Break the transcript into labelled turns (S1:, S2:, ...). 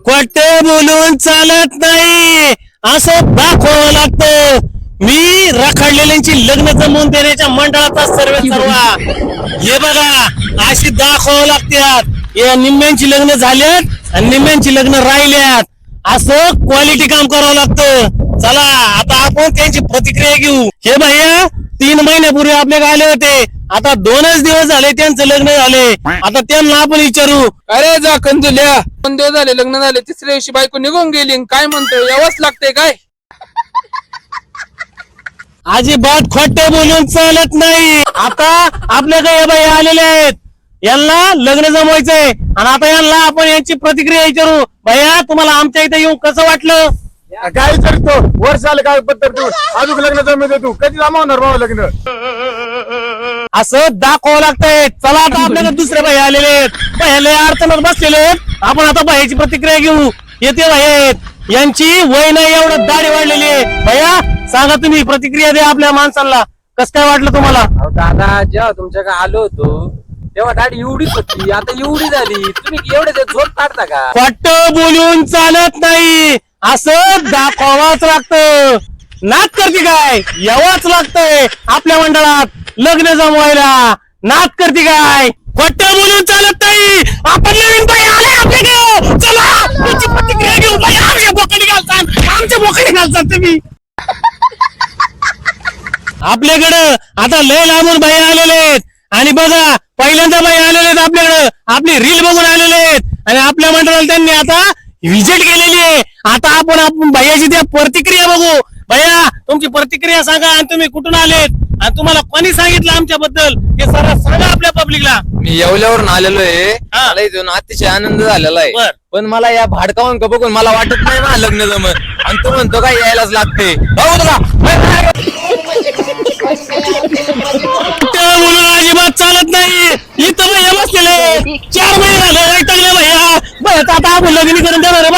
S1: खोट बोलून चालत नाही, असं दाखवावं लागतं. मी रखडलेल्यांची लग्न जमवून देण्याच्या मंडळाचा सर्व हे बघा अशी दाखवावं लागतात. या निम्म्यांची लग्न झाल्यात आणि निम्म्यांची लग्न राहिल्यात, असं क्वालिटी काम करावं लागतं. चला आता आपण त्यांची प्रतिक्रिया घेऊ. हे भैया 3 महिन्यापूर्वी आपल्याकडे आले होते, आता 2च दिवस झाले त्यांचं लग्न झाले. आता त्यांना आपण विचारू.
S2: अरे जा कंजुल्या, 2 दिवस झाले लग्न झाले, तिसऱ्या दिवशी बायको निघून गेली, काय म्हणतो यावंच लागते काय?
S1: अजिबात खोट बोलून चालत नाही. आता आपल्याकडे हे बाई आलेले आहेत, यांना लग्न जमवायचंय आणि आता यांना आपण यांची प्रतिक्रिया विचारू. भैया तुम्हाला आमच्या इथे येऊन कसं वाटलं?
S3: काय विचारतो? वर्ष आलं काय पत्तर तू अजून लग्न जमवतो, तू कधी जमावणार भाऊ लग्न?
S1: असं दाखवावं लागतंय. चला आता आपल्याकडे दुसरे बाई आलेले आहेत, पहिले अडचणीत बसलेले आहेत. आपण आता बाईची प्रतिक्रिया घेऊ. येते बाई आहेत, यांची वय नाही एवढं दाढी वाढलेली आहे. भैया सांगा तुम्ही प्रतिक्रिया द्या आपल्या माणसाला, कसं काय वाटलं तुम्हाला?
S4: अहो दादा, जेव्हा तुमच्याकडे आलो होतो तेव्हा दाढी एवढीच होती, आता एवढी झाली. तुम्ही एवढे झोप काढता का?
S1: खोट बोलून चालत नाही, असं दाखवावंच लागतं. नाद करते काय? यावंच लागतंय आपल्या मंडळात लग्न जमवायला. नाद करते काय? खोट बोलून चालत नाही. आपण नवीन बाई आले आपल्याकडे, चला त्याची प्रतिक्रिया घेऊ. बाई आमच्या बोकडे घालतात, आमच्या बोकडे घालतात तुम्ही. आपल्याकडं आता लय लांबून बाई आलेले आहेत आणि बघा पहिल्यांदा बाई आलेले आहेत आपल्याकडं, आपली रील बघून आलेले आहेत आणि आपल्या मंडळाला त्यांनी आता व्हिजिट केलेली आहे. आता आपण भैयाची त्या प्रतिक्रिया बघू. भैया तुमची प्रतिक्रिया सांगा आणि तुम्ही कुठून आलेत आणि तुम्हाला कोणी सांगितलं आमच्याबद्दल हे सर्व सांगा आपल्या पब्लिकला.
S4: मी येवल्यावरून आलेलो आहे,
S1: हा.
S4: मला इथून अतिशय आनंद झालेला आहे.
S1: बर.
S4: पण मला या भाडकावून का बघून मला वाटत नाही ना लग्न जमत, आणि तू म्हणतो काय यायलाच लागते. भाऊ तुला
S1: बोलून अजिबात चालत नाही. इथं भैया बसलेले 4 महिने झाले वैतागले भैया. बरं आता आपण लग्न करून देणार